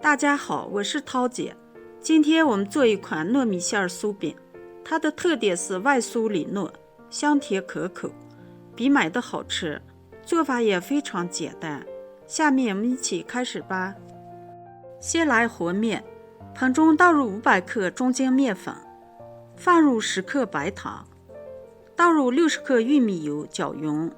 大家好，我是涛姐。今天我们做一款糯米馅酥饼，它的特点是外酥里糯，香甜可口，比买的好吃。做法也非常简单。下面我们一起开始吧。先来和面，盆中倒入500克中筋面粉，放入10克白糖，倒入60克玉米油搅匀，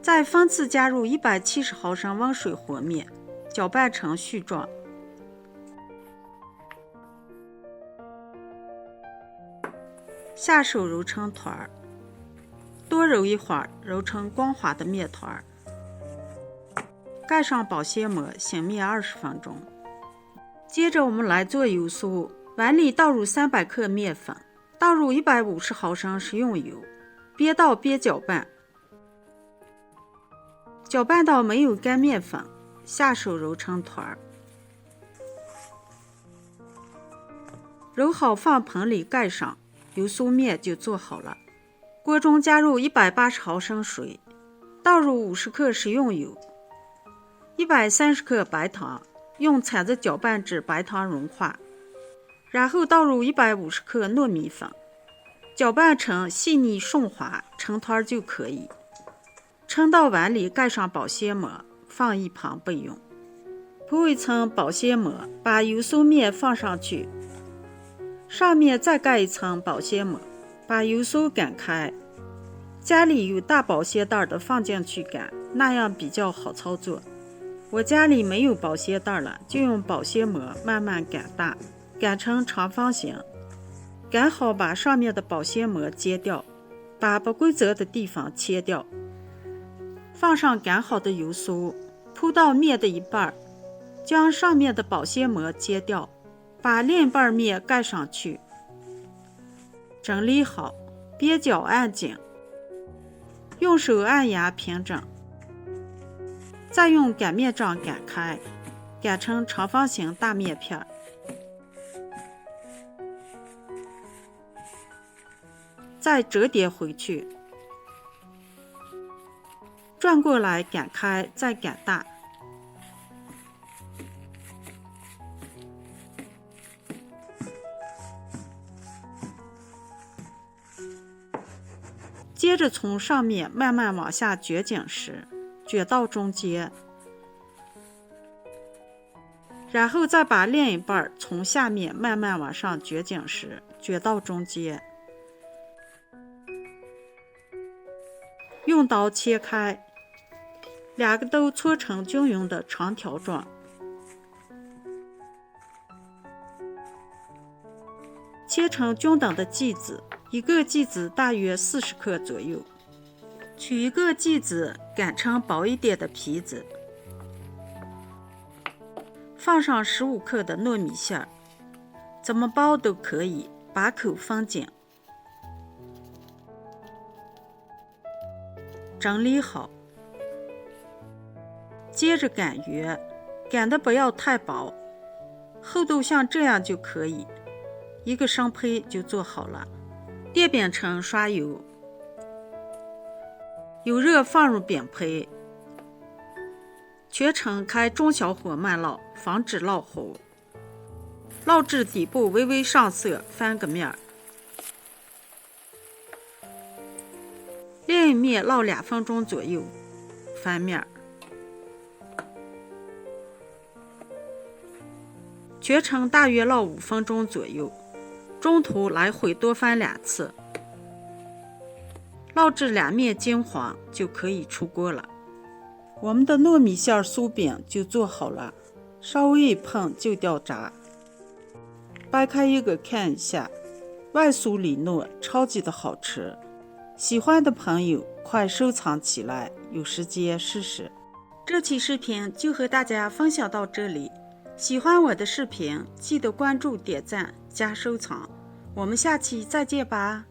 再分次加入170毫升温水和面，搅拌成絮状。下手揉成团儿，多揉一会儿，揉成光滑的面团儿。盖上保鲜膜，醒面20分钟。接着我们来做油酥，碗里倒入300克面粉，倒入150毫升食用油，边倒边搅拌，搅拌到没有干面粉，下手揉成团儿。揉好放盆里盖上，油酥面就做好了。锅中加入180毫升水，倒入50克食用油，130克白糖，用铲子搅拌至白糖融化，然后倒入150克糯米粉，搅拌成细腻顺滑，成团就可以。盛到碗里，盖上保鲜膜，放一旁备用。铺一层保鲜膜，把油酥面放上去，上面再盖一层保鲜膜，把油酥擀开。家里有大保鲜袋的放进去擀，那样比较好操作。我家里没有保鲜袋了，就用保鲜膜慢慢擀大，擀成长方形。擀好把上面的保鲜膜揭掉，把不规则的地方切掉。放上擀好的油酥，铺到面的一半，将上面的保鲜膜揭掉，把另一半面盖上去，整理好，边角按紧，用手按压平整，再用擀面杖擀开，擀成长方形大面片，再折叠回去，转过来擀开，再擀大。接着从上面慢慢往下卷紧实，卷到中间，然后再把另一半从下面慢慢往上卷紧实，卷到中间，用刀切开，两个都搓成均匀的长条状。切成均等的剂子，一个剂子大约40克左右。取一个剂子擀成薄一点的皮子，放上15克的糯米馅儿，怎么包都可以，把口封紧。整理好，接着擀圆，擀的不要太薄，厚度像这样就可以。一个生胚就做好了。垫饼层刷油，油热放入饼胚，全程开中小火慢烙，防止烙糊。烙至底部微微上色，翻个面。另一面烙2分钟左右，翻面。全程大约烙5分钟左右，中途来回多翻2次，烙至2面金黄就可以出锅了。我们的糯米馅酥饼就做好了，稍微一碰就掉渣。掰开一个看一下，外酥里糯，超级的好吃。喜欢的朋友快收藏起来，有时间试试。这期视频就和大家分享到这里。喜欢我的视频，记得关注、点赞、加收藏。我们下期再见吧。